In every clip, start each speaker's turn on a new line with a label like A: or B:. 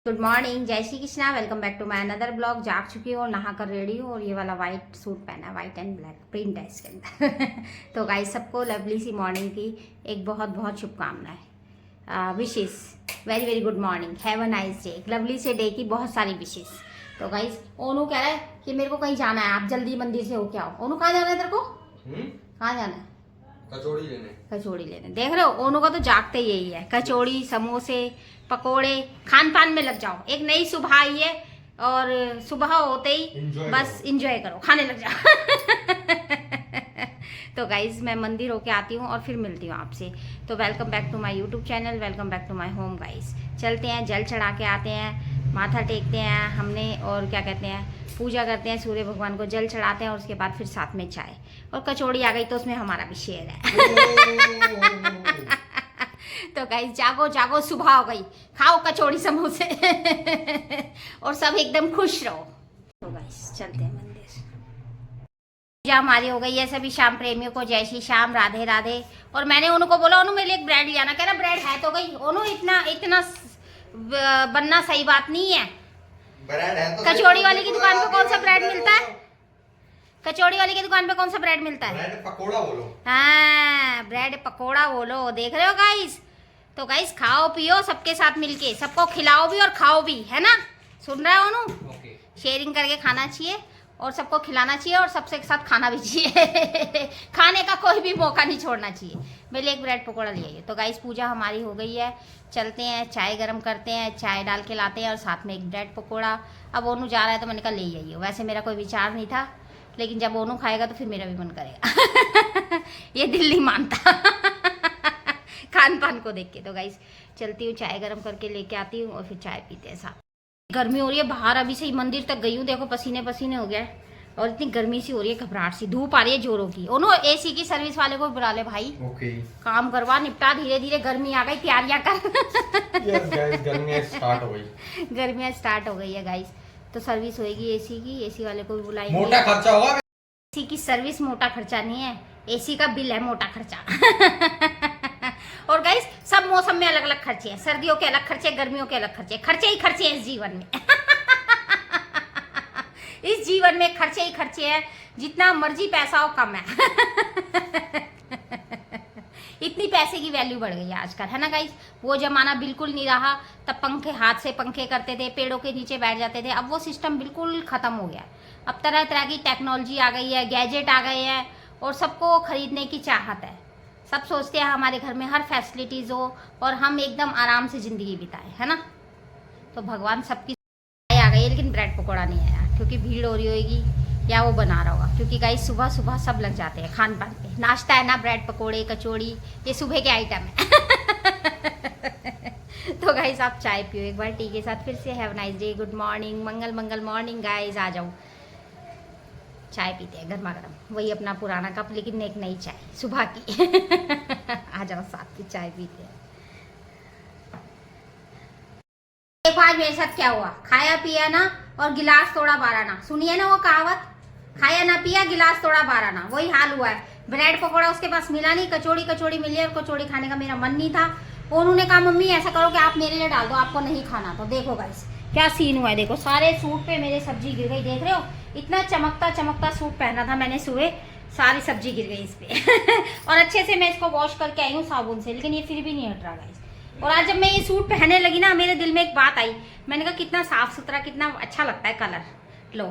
A: Good morning, जय Shri Krishna. Welcome back to my another blog. जाग चुकी हूँ और नहा कर रेडी हूँ और ये वाला वाइट सूट पहना है, वाइट एंड ब्लैक प्रिंट है इसके अंदर। तो गाइस सबको लवली सी मॉर्निंग की एक बहुत बहुत शुभकामनाएं, विशेष very very good morning, have a nice day. Lovely से डे की बहुत सारी विशेष। तो गाइस ओनू कह रहा है कि मेरे को कहीं जाना है, आप जल्दी मंदिर से होके आओ। ओनू कहाँ जाना है तेरे को? कहाँ जाना है?
B: कचौड़ी लेने।
A: कचौड़ी लेने। देख रहे हो ओनू का तो जागते यही है, कचौड़ी समोसे पकोड़े खान पान में लग जाओ। एक नई सुबह आई है और सुबह होते ही बस इंजॉय करो, खाने लग जाओ। तो गाइज मैं मंदिर होके आती हूँ और फिर मिलती हूँ आपसे। तो welcome back to my YouTube channel, welcome back to my home guys. चलते हैं, जल चढ़ा के आते हैं, माथा टेकते हैं हमने और क्या कहते हैं पूजा करते हैं सूर्य भगवान को, जल चढ़ाते हैं और उसके बाद फिर साथ में चाय और कचौड़ी आ गई तो उसमें हमारा भी शेयर है। तो गाइस जागो जागो, सुबह हो गई, खाओ कचौड़ी समोसे और सब एकदम खुश रहो। तो गाइस चलते हैं मंदिर। पूजा हमारी हो गई है। सभी शाम प्रेमियों को जय श्री श्याम, राधे राधे। और मैंने उनको बोला उन्होंने मेरे लिए एक ब्रेड लिया ना, कह रहा ब्रेड है तो गई। उन्होंने इतना बनना सही बात नहीं है।
B: ब्रेड है तो
A: कचौड़ी वाली की दुकान पे कौन सा ब्रेड मिलता है? कचौड़ी वाली की दुकान पे कौन सा ब्रेड मिलता है?
B: ब्रेड पकोड़ा बोलो।
A: हाँ, ब्रेड पकोड़ा बोलो। देख रहे हो गाइस? तो गाइस खाओ पियो सबके साथ मिलके, सबको खिलाओ भी और खाओ भी, है ना? सुन रहे हो नू? शेयरिंग करके खाना चाहिए और सबको खिलाना चाहिए और सबसे साथ खाना भी चाहिए। खाने का कोई भी मौका नहीं छोड़ना चाहिए। मेरे लिए एक ब्रेड पकोड़ा ले आइए। तो गाइस पूजा हमारी हो गई है, चलते हैं चाय गरम करते हैं, चाय डाल के लाते हैं और साथ में एक ब्रेड पकोड़ा। अब ओनू जा रहा है तो मैंने कहा ले आइए। वैसे मेरा कोई विचार नहीं था, लेकिन जब ओनू खाएगा तो फिर मेरा भी मन करेगा। ये दिल नहीं मानता खान पान को देख के। तो गाइस चलती हूँ, चाय गरम करके लेके आती हूँ और फिर चाय पीते हैं साथ। गर्मी हो रही है बाहर, अभी से ही मंदिर तक गई हूँ, देखो पसीने पसीने हो गया है और इतनी गर्मी सी हो रही है, घबराहट सी, धूप आ रही है जोरों की। ओनो एसी की सर्विस वाले को बुला ले भाई।
B: ओके।
A: काम करवा, निपटा धीरे धीरे, गर्मी आ गई, तैयारियां कर।
B: यस गाइस, गर्मियां स्टार्ट हो गई।
A: गर्मियां स्टार्ट हो गई है गाइस। तो सर्विस होएगी एसी की, एसी वाले को भी बुलाएंगे।
B: मोटा खर्चा होगा।
A: एसी की सर्विस मोटा खर्चा नहीं है, एसी का बिल है मोटा खर्चा। और गाइस सब मौसम में अलग अलग खर्चे हैं, सर्दियों के अलग खर्चे, गर्मियों के अलग खर्चे, खर्चे ही खर्चे हैं इस जीवन में। इस जीवन में खर्चे ही खर्चे हैं, जितना मर्जी पैसा हो कम है। इतनी पैसे की वैल्यू बढ़ गई है आजकल, है ना गाइस? वो जमाना बिल्कुल नहीं रहा। तब पंखे हाथ से पंखे करते थे, पेड़ों के नीचे बैठ जाते थे, अब वो सिस्टम बिल्कुल खत्म हो गया। अब तरह तरह की टेक्नोलॉजी आ गई है, गैजेट आ गए हैं और सबको खरीदने की चाहत है। सब सोचते हैं हमारे घर में हर फैसिलिटीज हो और हम एकदम आराम से जिंदगी बिताएं, है ना? तो भगवान सबकी आ गई है, लेकिन ब्रेड पकौड़ा नहीं आया क्योंकि भीड़ हो रही होगी या वो बना रहा होगा। क्योंकि गाइस सुबह सुबह सब लग जाते हैं खान पान पे, नाश्ता है ना, ब्रेड पकौड़े कचौड़ी, ये सुबह के आइटम है। तो गाइस आप चाय पियो एक बार टी के साथ। फिर से have nice day, good morning, मंगल मंगल मॉर्निंग गाइस। आ जाओ चाय पीते हैं गर्मा गर्म, वही अपना पुराना कप लेकिन एक नई चाय सुबह की। आ जाओ साथ की चाय पीते हैं। देखो आज मेरे साथ क्या हुआ, खाया पिया ना और गिलास तोड़ा बाराना। सुनिए ना वो कहावत, खाया ना पिया गिलास तोड़ा बाराना, वही हाल हुआ है। ब्रेड पकौड़ा उसके पास मिला नहीं, कचौड़ी मिली और कचौड़ी खाने का मेरा मन नहीं था। और उन्होंने कहा मम्मी ऐसा करो कि आप मेरे लिए डाल दो, आपको नहीं खाना। तो देखो गाइस क्या सीन हुआ है, देखो सारे सूट पे मेरे सब्जी गिर गई। देख रहे हो इतना चमकता चमकता सूट पहना था मैंने सुबह, सारी सब्जी गिर गई इस पे। और अच्छे से मैं इसको वॉश करके आई हूँ साबुन से, लेकिन ये फिर भी नहीं हट रहा गाइस। और आज जब मैं ये सूट पहनने लगी ना, मेरे दिल में एक बात आई, मैंने कहा कितना साफ सुथरा, कितना अच्छा लगता है कलर। लो।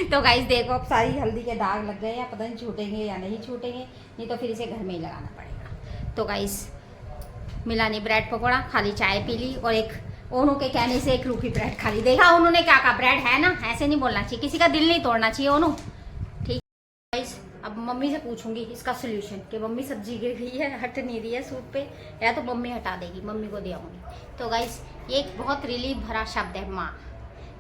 A: तो गाइस देखो अब सारी हल्दी के दाग लग गए हैं, पता नहीं छूटेंगे या नहीं छूटेंगे, नहीं तो फिर इसे घर में ही लगाना पड़ेगा। तो गाइस मिला नहीं ब्रेड पकौड़ा, खाली चाय पी ली और एक ओनू के कहने से एक रूखी ब्रेड खा ली। देखा उन्होंने क्या कहा, ब्रेड है ना, ऐसे नहीं बोलना चाहिए, किसी का दिल नहीं तोड़ना चाहिए ओनू। ठीक गाइस अब मम्मी से पूछूंगी इसका सोल्यूशन कि मम्मी सब्जी गिर गई है, हट नहीं रही है सूट पे, या तो मम्मी हटा देगी, मम्मी को दे आऊंगी। तो गाइस ये एक बहुत रिलीफ भरा शब्द है माँ।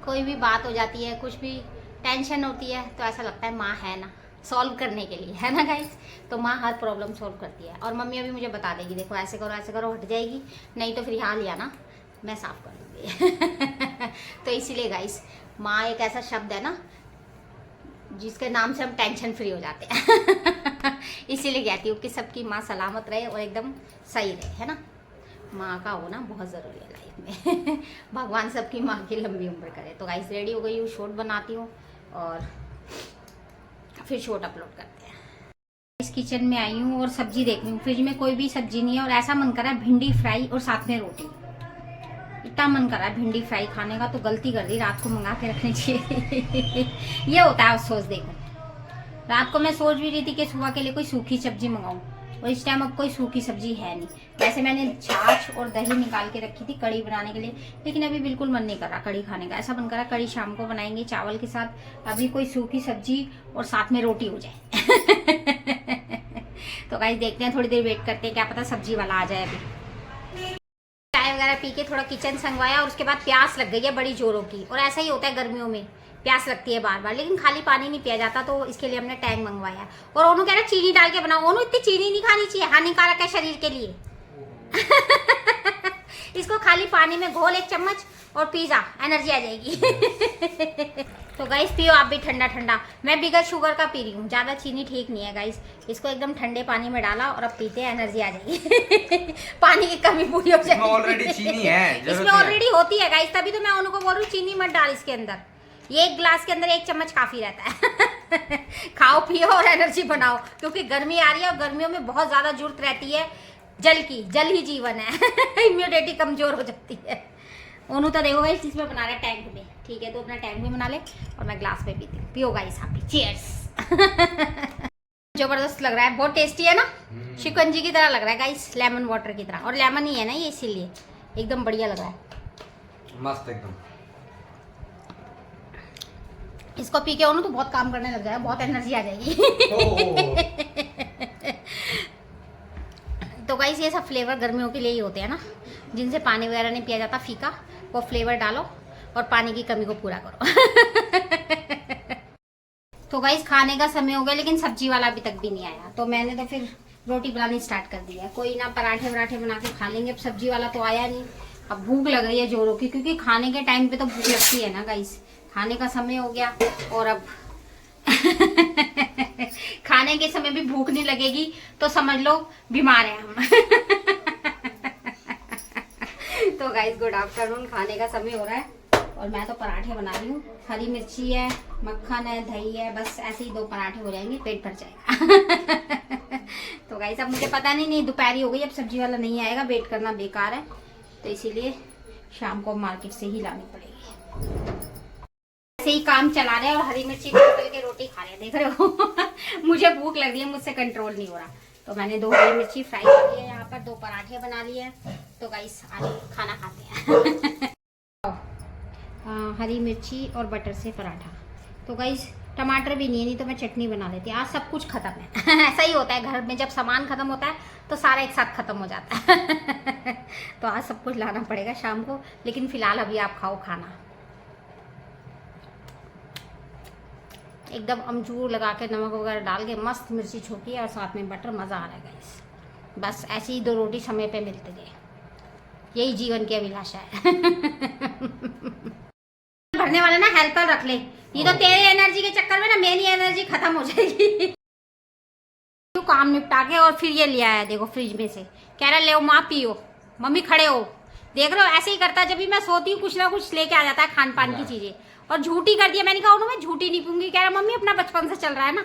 A: कोई भी बात हो जाती है, कुछ भी टेंशन होती है तो ऐसा लगता है माँ है ना सॉल्व करने के लिए, है ना गाइस? तो माँ हर प्रॉब्लम सॉल्व करती है और मम्मी अभी मुझे बता देगी देखो ऐसे करो हट जाएगी, नहीं तो फिर यहाँ लिया ना मैं साफ कर दूँगी। तो इसीलिए गाइस माँ एक ऐसा शब्द है ना जिसके नाम से हम टेंशन फ्री हो जाते हैं। इसीलिए कहती हूँ कि सबकी माँ सलामत रहे और एकदम सही रहे, है ना? माँ का होना बहुत ज़रूरी है लाइफ में। भगवान सबकी माँ की लंबी उम्र करे। तो गाइस रेडी हो गई हूँ, शॉर्ट बनाती हूँ और फिर शॉर्ट अपलोड करते हैं। इस किचन में आई हूँ और सब्जी देख रही हूँ, फ्रिज में कोई भी सब्जी नहीं है और ऐसा मन कर रहा है भिंडी फ्राई और साथ में रोटी। इतना मन कर रहा है भिंडी फ्राई खाने का, तो गलती कर दी, रात को मंगा के रखनी चाहिए। ये होता है अफसोस। देखो रात को मैं सोच भी रही थी कि सुबह के लिए कोई सूखी सब्जी मंगाऊं और इस टाइम अब कोई सूखी सब्जी है नहीं। वैसे मैंने छाछ और दही निकाल के रखी थी कड़ी बनाने के लिए, लेकिन अभी बिल्कुल मन नहीं कर रहा कड़ी खाने का। ऐसा मन कर रहा कड़ी शाम को बनाएंगे चावल के साथ, अभी कोई सूखी सब्जी और साथ में रोटी हो जाए। तो गाइस देखते हैं, थोड़ी देर वेट करते हैं, क्या पता सब्जी वाला आ जाए। अभी चाय वगैरह पी के थोड़ा किचन संगवाया और उसके बाद प्यास लग गई है बड़ी जोरों की। और ऐसा ही होता है गर्मियों में, प्यास लगती है बार बार, लेकिन खाली पानी नहीं पिया जाता, तो इसके लिए हमने टैंक मंगवाया। और ओनू कह रहा चीनी डाल के बनाओ। ओनू इतनी चीनी नहीं खानी चाहिए, हानिकारक है शरीर के लिए। इसको खाली पानी में घोल 1 चम्मच और पी जा, एनर्जी आ जाएगी। तो गाइस पियो आप भी ठंडा ठंडा। मैं बिगर शुगर का पी रही हूँ, ज़्यादा चीनी ठीक नहीं है गाइस। इसको एकदम ठंडे पानी में डाला और अब पीते हैं, एनर्जी आ जाएगी। पानी की कमी पूरी हो जाएगी।
B: ऑलरेडी चीनी है,
A: इसमें ऑलरेडी होती है गाइस, तभी तो मैं उनको बोल रही हूँ चीनी मत डाल इसके अंदर। ये 1 गिलास के अंदर 1 चम्मच काफी रहता है। खाओ पियो और एनर्जी बनाओ, क्योंकि गर्मी आ रही है और गर्मियों में बहुत ज्यादा जरूरत रहती है जल की। जल ही जीवन है। इम्यूनिटी कमजोर हो जाती है। ओनू तो देखो गाइस इसमें बना रहा है टैंक में, ठीक है, तो अपना टैंक में बना ले और मैं ग्लास में पीती हूँ। पियो गाइस आप भी, चीयर्स। जबरदस्त लग रहा है, बहुत टेस्टी है ना, शिकंजी की तरह लग रहा है गाइस, लेमन वाटर की तरह। और लेमन ही है ना ये, इसीलिए एकदम बढ़िया लग रहा है,
B: मस्त एकदम।
A: इसको पी के ओनू तो बहुत काम करने लग जाएगा, बहुत एनर्जी आ जाएगी। तो गाइस ये सब फ्लेवर गर्मियों के लिए ही होते हैं ना, जिनसे पानी वगैरह नहीं पिया जाता फीका, वो फ्लेवर डालो और पानी की कमी को पूरा करो। तो गाइस खाने का समय हो गया, लेकिन सब्जी वाला अभी तक भी नहीं आया, तो मैंने तो फिर रोटी बनानी स्टार्ट कर दी है। कोई ना पराठे वराठे बना के खा लेंगे, अब सब्जी वाला तो आया नहीं। अब भूख लग रही है जोरों की, क्योंकि खाने के टाइम पे तो भूख लगती है ना गाइस। खाने का समय हो गया और अब खाने के समय भी भूख नहीं लगेगी तो समझ लो बीमार हैं हम। तो गाइस गुड आफ्टरनून, खाने का समय हो रहा है और मैं तो पराठे बना रही हूँ। हरी मिर्ची है, मक्खन है, दही है, बस ऐसे ही 2 पराठे हो जाएंगे, पेट भर जाएगा। तो गाइस अब मुझे पता नहीं दोपहरी हो गई, अब सब्जी वाला नहीं आएगा, वेट करना बेकार है, तो इसीलिए शाम को मार्केट से ही लानी पड़ेगी। ऐसे ही काम चला रहे हैं और हरी मिर्ची तल के रोटी खा रहे हैं, देख रहे हो। मुझे भूख लग रही है, मुझसे कंट्रोल नहीं हो रहा, तो मैंने 2 हरी मिर्ची फ्राई कर लिए, यहाँ पर 2 पराठे बना लिए हैं। तो गाइस आज खाना खाते हैं। हरी मिर्ची और बटर से पराठा। तो गाइस टमाटर भी नहीं तो मैं चटनी बना लेती। आज सब कुछ खत्म है। ऐसा ही होता है घर में, जब सामान खत्म होता है तो सारा एक साथ खत्म हो जाता है। तो आज सब कुछ लाना पड़ेगा शाम को, लेकिन फिलहाल अभी आप खाओ खाना। एकदम अमचूर लगा के नमक वगैरह डाल के मस्त मिर्ची छोकी और साथ में बटर, मज़ा आ रहा है गाइस। बस ऐसी ही 2 रोटी समय पे मिलती है, यही जीवन की अभिलाषा है। भरने वाले ना हेल्पर रख ले, ये तो तेरे एनर्जी के चक्कर में ना मेरी एनर्जी खत्म हो जाएगी। तो काम निपटा के और फिर ये लिया है, देखो फ्रिज में से, कह रहा ले माँ पियो, मम्मी खड़े हो। देख रहे हो ऐसे ही करता है, जब भी मैं सोती हूँ कुछ ना कुछ लेके आ जाता है खान पान की चीजें, और झूठी कर दिया। मैंने कहा मैं झूठी नहीं पीऊंगी, कह रहा मम्मी अपना बचपन से चल रहा है ना।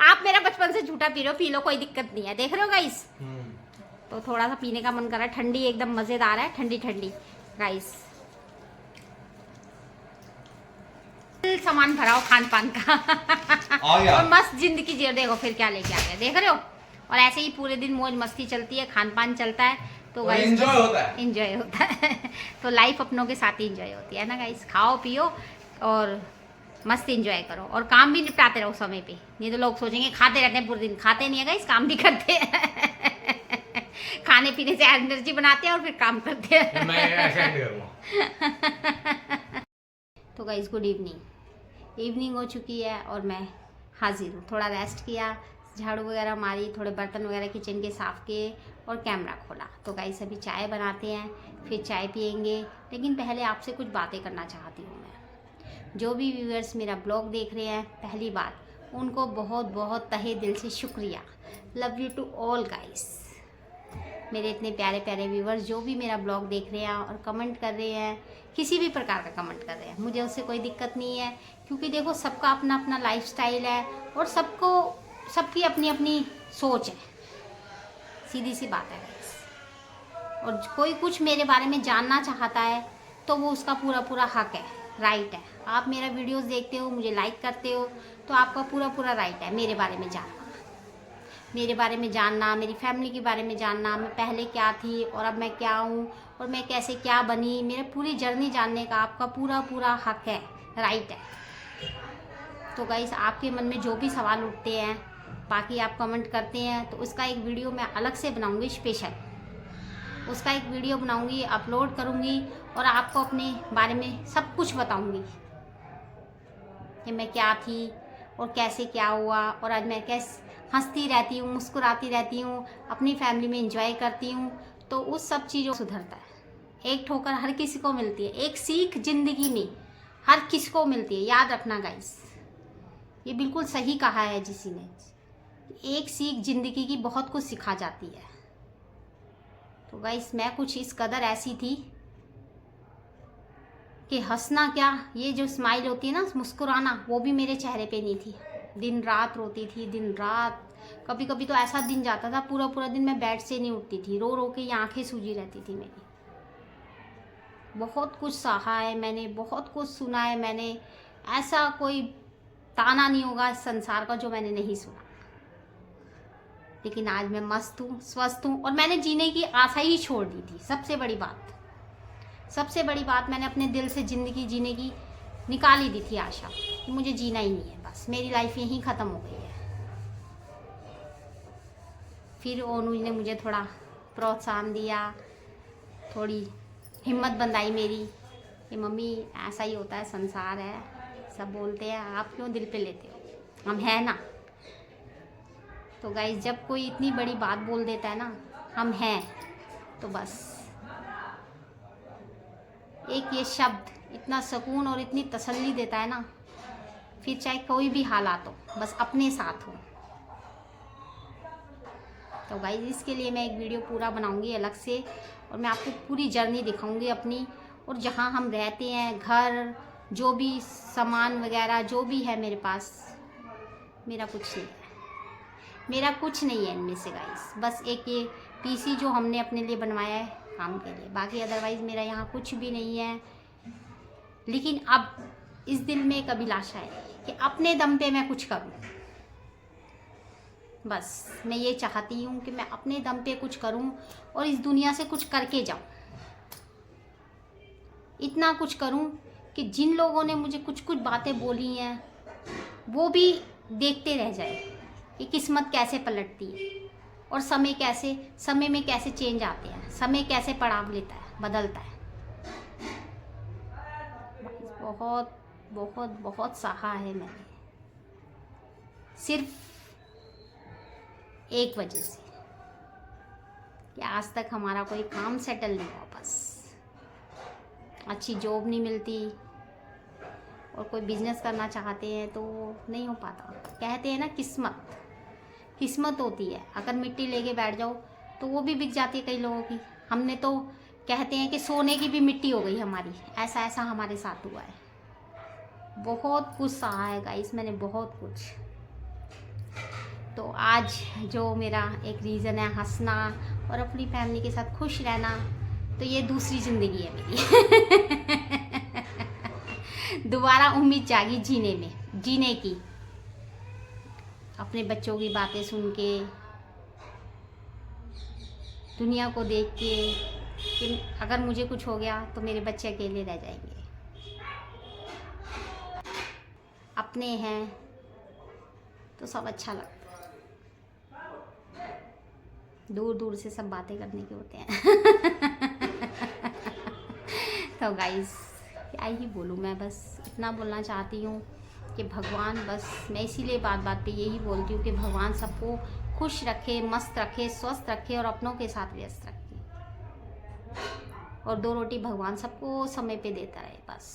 A: आप मेरा बचपन से झूठा पी रहे हो, पी लो कोई दिक्कत नहीं है। देख रहे हो गाइस, तो थोड़ा सा पीने का मन कर रहा है, ठंडी एकदम मजेदार है, ठंडी ठंडी गाइस। सामान भराओ खान पान का। और मस्त जिंदगी जी, देखो फिर क्या लेके आ गया, देख रहे हो। और ऐसे ही पूरे दिन मौज मस्ती चलती है, खान पान चलता है, तो गाइस
B: एंजॉय होता है,
A: एंजॉय होता है। तो लाइफ अपनों के साथ ही एंजॉय होती है ना गाइस। खाओ पियो और मस्त एंजॉय करो, और काम भी निपटाते रहो समय पे। नहीं तो लोग सोचेंगे खाते रहते हैं पूरे दिन, खाते नहीं है गाइस, काम भी करते हैं। खाने पीने से एनर्जी बनाते हैं और फिर काम करते हैं।
B: मैं ऐसा नहीं करूँगा।
A: तो गाइस गुड इवनिंग हो चुकी है और मैं हाजिर हूँ। थोड़ा रेस्ट किया, झाड़ू वगैरह मारी, थोड़े बर्तन वगैरह किचन के साफ़ किए और कैमरा खोला। तो गाइस अभी चाय बनाते हैं, फिर चाय पियेंगे, लेकिन पहले आपसे कुछ बातें करना चाहती हूँ मैं। जो भी व्यूअर्स मेरा ब्लॉग देख रहे हैं, पहली बात उनको बहुत बहुत तहे दिल से शुक्रिया। Love you to all guys. मेरे इतने प्यारे प्यारे व्यूवर्स जो भी मेरा ब्लॉग देख रहे हैं और कमेंट कर रहे हैं, किसी भी प्रकार का कमेंट कर रहे हैं, मुझे उससे कोई दिक्कत नहीं है, क्योंकि देखो सबका अपना अपना लाइफस्टाइल है और सबकी अपनी अपनी सोच है, सीधी सी बात है गाइस। और कोई कुछ मेरे बारे में जानना चाहता है तो वो उसका पूरा पूरा हक है, राइट है। आप मेरा वीडियोस देखते हो, मुझे लाइक करते हो, तो आपका पूरा पूरा राइट है मेरे बारे में जानना, मेरी फैमिली के बारे में जानना, मैं पहले क्या थी और अब मैं क्या हूँ और मैं कैसे क्या बनी, मेरा पूरी जर्नी जानने का आपका पूरा पूरा हक है, राइट है। तो गाइस आपके मन में जो भी सवाल उठते हैं, बाकी आप कमेंट करते हैं, तो उसका एक वीडियो मैं अलग से बनाऊंगी, स्पेशल उसका एक वीडियो बनाऊंगी, अपलोड करूंगी और आपको अपने बारे में सब कुछ बताऊंगी कि मैं क्या थी और कैसे क्या हुआ, और आज मैं कैसे हंसती रहती हूँ, मुस्कुराती रहती हूँ, अपनी फैमिली में एंजॉय करती हूँ। तो उस सब चीज़ों सुधरता है। एक ठोकर हर किसी को मिलती है, एक सीख जिंदगी में हर किसी को मिलती है, याद रखना गाइस, ये बिल्कुल सही कहा है जिसी ने, एक सीख जिंदगी की बहुत कुछ सिखा जाती है। तो गाइस मैं कुछ इस कदर ऐसी थी कि हंसना क्या, ये जो स्माइल होती है ना, मुस्कुराना, वो भी मेरे चेहरे पे नहीं थी। दिन रात रोती थी, दिन रात। कभी कभी तो ऐसा दिन जाता था पूरा पूरा दिन मैं बेड से नहीं उठती थी, रो रो के ये आंखें सूजी रहती थी मेरी। बहुत कुछ सहा है मैंने, बहुत कुछ सुना है मैंने, ऐसा कोई ताना नहीं होगा इस संसार का जो मैंने नहीं सुना। लेकिन आज मैं मस्त हूँ, स्वस्थ हूँ, और मैंने जीने की आशा ही छोड़ दी थी। सबसे बड़ी बात मैंने अपने दिल से ज़िंदगी जीने की निकाल ही दी थी आशा, कि मुझे जीना ही नहीं है, बस मेरी लाइफ यहीं ख़त्म हो गई है। फिर ओनू ने मुझे थोड़ा प्रोत्साहन दिया, थोड़ी हिम्मत बंधाई मेरी कि मम्मी ऐसा ही होता है, संसार है, सब बोलते हैं, आप क्यों दिल पे लेते हो, हम हैं ना। तो गाइस जब कोई इतनी बड़ी बात बोल देता है ना, हम हैं, तो बस एक ये शब्द इतना सुकून और इतनी तसल्ली देता है ना, फिर चाहे कोई भी हालात हो, बस अपने साथ हो। तो गाइस इसके लिए मैं एक वीडियो पूरा बनाऊंगी अलग से, और मैं आपको पूरी जर्नी दिखाऊंगी अपनी, और जहाँ हम रहते हैं, घर, जो भी सामान वगैरह जो भी है मेरे पास, मेरा कुछ नहीं है इनमें से गाइस। बस एक ये पीसी जो हमने अपने लिए बनवाया है काम के लिए, बाकी अदरवाइज़ मेरा यहाँ कुछ भी नहीं है। लेकिन अब इस दिल में एक अभिलाषा है कि अपने दम पे मैं कुछ करूँ। बस मैं ये चाहती हूँ कि मैं अपने दम पे कुछ करूँ और इस दुनिया से कुछ करके जाऊँ। इतना कुछ करूँ कि जिन लोगों ने मुझे कुछ कुछ बातें बोली हैं वो भी देखते रह जाए कि किस्मत कैसे पलटती है, और समय में कैसे चेंज आते हैं, समय कैसे पड़ाव लेता है, बदलता है। बहुत बहुत बहुत सहा है मैंने, सिर्फ एक वजह से कि आज तक हमारा कोई काम सेटल नहीं हुआ। बस अच्छी जॉब नहीं मिलती, और कोई बिजनेस करना चाहते हैं तो नहीं हो पाता। कहते हैं ना किस्मत होती है, अगर मिट्टी लेके बैठ जाओ तो वो भी बिक जाती है कई लोगों की। हमने तो कहते हैं कि सोने की भी मिट्टी हो गई हमारी, ऐसा हमारे साथ हुआ है। बहुत कुछ सहा है गाइस मैंने, बहुत कुछ। तो आज जो मेरा एक रीज़न है हंसना और अपनी फैमिली के साथ खुश रहना, तो ये दूसरी ज़िंदगी है मेरी। दोबारा उम्मीद जागी जीने की, अपने बच्चों की बातें सुन के, दुनिया को देख के कि अगर मुझे कुछ हो गया तो मेरे बच्चे अकेले रह जाएंगे। अपने हैं तो सब अच्छा लगता है, दूर दूर से सब बातें करने के होते हैं। तो गाइस क्या ही बोलूँ मैं, बस इतना बोलना चाहती हूँ कि भगवान, बस मैं इसीलिए बात पे यही बोलती हूँ कि भगवान सबको खुश रखे, मस्त रखे, स्वस्थ रखे और अपनों के साथ व्यस्त रखे, और 2 रोटी भगवान सबको समय पे देता रहे। बस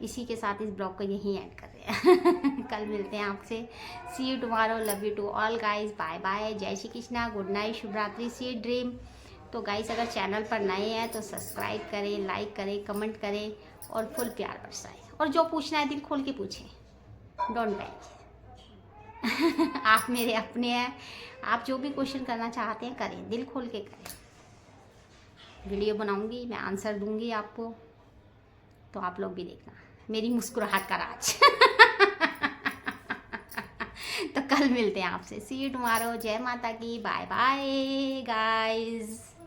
A: इसी के साथ इस ब्लॉग को यहीं एंड कर रहे हैं। कल मिलते हैं आपसे। See you tomorrow, love you to all guys, bye bye, जय श्री कृष्णा, गुड नाइट, शुभ रात्रि, सी ड्रीम। तो गाइज अगर चैनल पर नए हैं तो सब्सक्राइब करें, लाइक करें, कमेंट करें और फुल प्यार बरसाएं। और जो पूछना है दिल खोल के पूछें, डोंट बेग। आप मेरे अपने हैं, आप जो भी क्वेश्चन करना चाहते हैं करें, दिल खोल के करें। वीडियो बनाऊंगी, मैं आंसर दूंगी आपको, तो आप लोग भी देखना मेरी मुस्कुराहट का राज। तो कल मिलते हैं आपसे। सी यू टुमारो, जय माता की, बाय बाय गाइस।